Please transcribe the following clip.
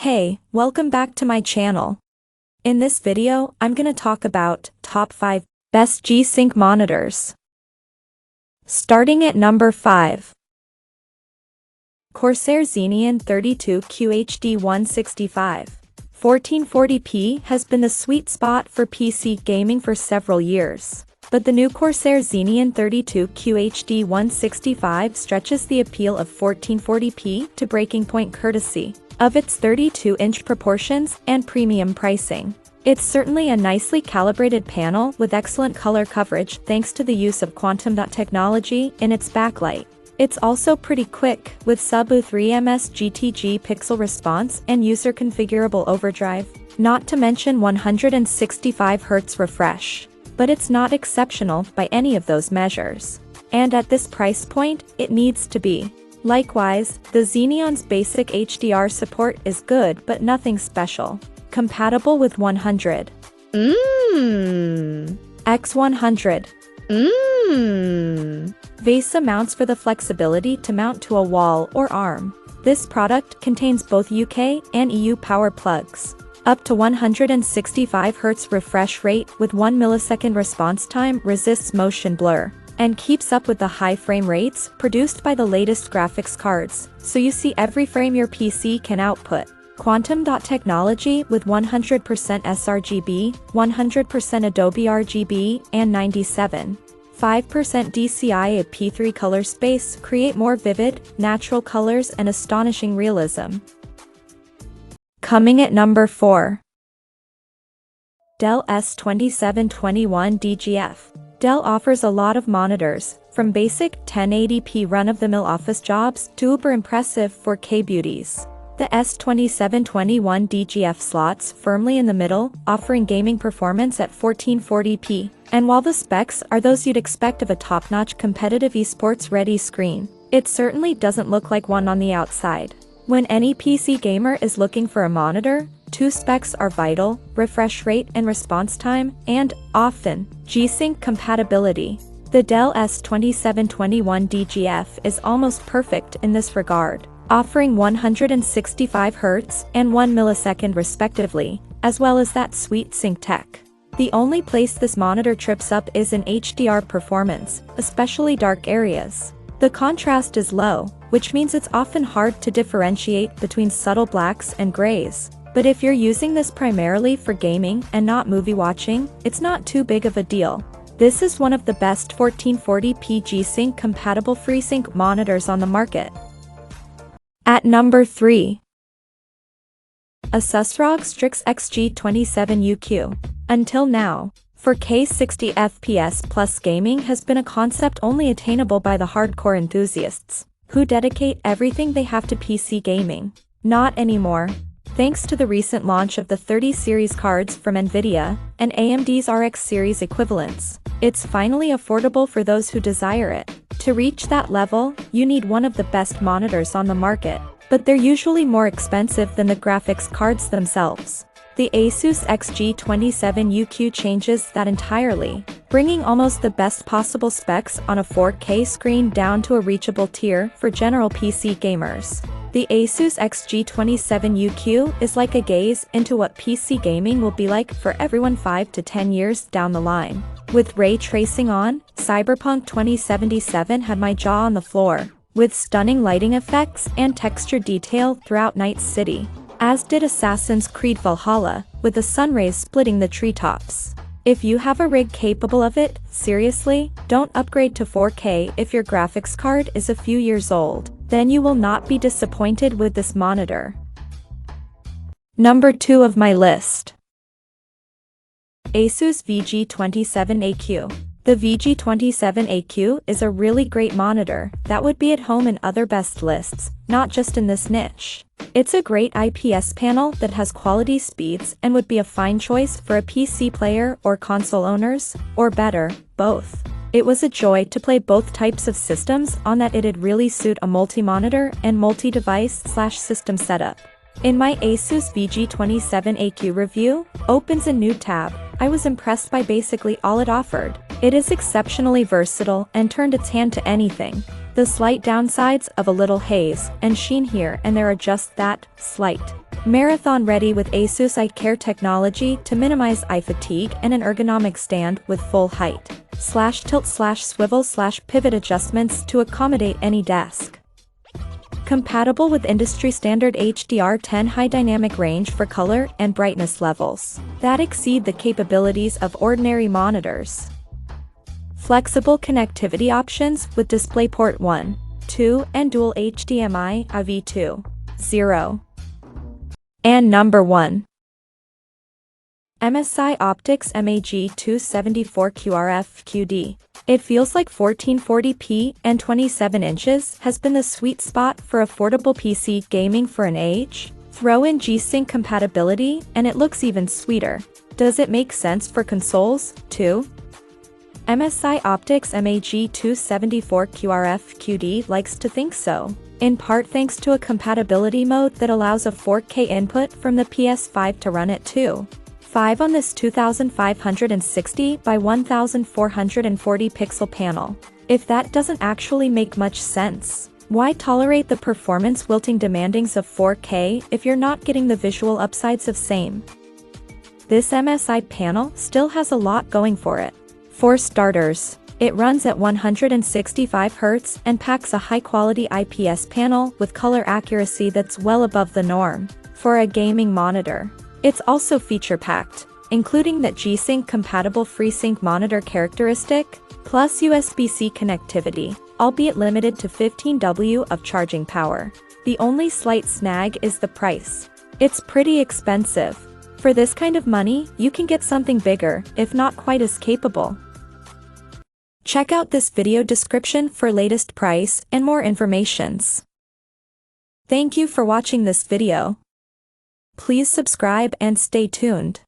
Hey, welcome back to my channel. In this video, I'm gonna talk about top 5 best G-Sync monitors. Starting at number 5. Corsair Xeneon 32 QHD 165. 1440p has been the sweet spot for PC gaming for several years. But the new Corsair Xeneon 32 QHD 165 stretches the appeal of 1440p to breaking point courtesy of its 32-inch proportions and premium pricing. It's certainly a nicely calibrated panel with excellent color coverage thanks to the use of quantum dot technology in its backlight. It's also pretty quick, with sub-3 ms GTG pixel response and user-configurable overdrive, not to mention 165Hz refresh. But it's not exceptional by any of those measures. And at this price point, it needs to be. Likewise, the Xeneon's basic HDR support is good but nothing special. Compatible with 100 x100 VESA mounts for the flexibility to mount to a wall or arm. This product contains both UK and EU power plugs. Up to 165Hz refresh rate with 1 millisecond response time resists motion blur, and keeps up with the high frame rates produced by the latest graphics cards, so you see every frame your PC can output. Quantum dot technology with 100% sRGB, 100% Adobe RGB, and 97.5% DCI at P3 color space create more vivid, natural colors and astonishing realism. Coming at number 4. Dell S2721 DGF. Dell offers a lot of monitors, from basic 1080p run-of-the-mill office jobs to uber impressive 4K beauties. The S2721 DGF slots firmly in the middle, offering gaming performance at 1440p. And while the specs are those you'd expect of a top-notch competitive esports-ready screen, it certainly doesn't look like one on the outside. When any PC gamer is looking for a monitor, two specs are vital: refresh rate and response time, and, often, G-Sync compatibility. The Dell S2721 DGF is almost perfect in this regard, offering 165Hz and 1 millisecond respectively, as well as that sweet sync tech. The only place this monitor trips up is in HDR performance, especially dark areas. The contrast is low, which means it's often hard to differentiate between subtle blacks and grays. But if you're using this primarily for gaming and not movie watching, it's not too big of a deal. This is one of the best 1440p G-Sync compatible FreeSync monitors on the market. At number 3. ASUSROG Strix XG27UQ. Until now, 4K 60 FPS plus gaming has been a concept only attainable by the hardcore enthusiasts, who dedicate everything they have to PC gaming. Not anymore. Thanks to the recent launch of the 30 series cards from NVIDIA, and AMD's RX series equivalents, it's finally affordable for those who desire it. To reach that level, you need one of the best monitors on the market, but they're usually more expensive than the graphics cards themselves. The ASUS XG27UQ changes that entirely, bringing almost the best possible specs on a 4K screen down to a reachable tier for general PC gamers. The ASUS XG27UQ is like a gaze into what PC gaming will be like for everyone 5 to 10 years down the line. With ray tracing on, Cyberpunk 2077 had my jaw on the floor, with stunning lighting effects and texture detail throughout Night City. As did Assassin's Creed Valhalla, with the sunrays splitting the treetops. If you have a rig capable of it, seriously, don't upgrade to 4K if your graphics card is a few years old. Then you will not be disappointed with this monitor. Number 2 of my list. ASUS VG27AQ. The VG27AQ is a really great monitor that would be at home in other best lists, not just in this niche. It's a great IPS panel that has quality speeds and would be a fine choice for a PC player or console owners, or better, both. It was a joy to play both types of systems on that. It'd really suit a multi-monitor and multi-device/system setup. In my ASUS VG27AQ review, opens a new tab. I was impressed by basically all it offered. It is exceptionally versatile and turned its hand to anything. The slight downsides of a little haze and sheen here and there are just that, slight. Marathon ready with ASUS iCare technology to minimize eye fatigue and an ergonomic stand with full height, /tilt/swivel/pivot adjustments to accommodate any desk. Compatible with industry standard HDR10 high dynamic range for color and brightness levels that exceed the capabilities of ordinary monitors. Flexible connectivity options with DisplayPort 1, 2 and dual HDMI AV2, 0. And number 1. MSI Optix MAG274QRF-QD. It feels like 1440p and 27 inches has been the sweet spot for affordable PC gaming for an age. Throw in G-Sync compatibility and it looks even sweeter. Does it make sense for consoles, too? MSI Optix MAG274QRF-QD likes to think so, in part thanks to a compatibility mode that allows a 4K input from the PS5 to run it too. 5 on this 2560 by 1440 pixel panel. If that doesn't actually make much sense, why tolerate the performance wilting demandings of 4K if you're not getting the visual upsides of same? This MSI panel still has a lot going for it. For starters, it runs at 165 Hz and packs a high-quality IPS panel with color accuracy that's well above the norm for a gaming monitor. It's also feature-packed, including that G-Sync compatible FreeSync monitor characteristic, plus USB-C connectivity, albeit limited to 15W of charging power. The only slight snag is the price. It's pretty expensive. For this kind of money, you can get something bigger, if not quite as capable. Check out this video description for latest price and more informations. Thank you for watching this video. Please subscribe and stay tuned.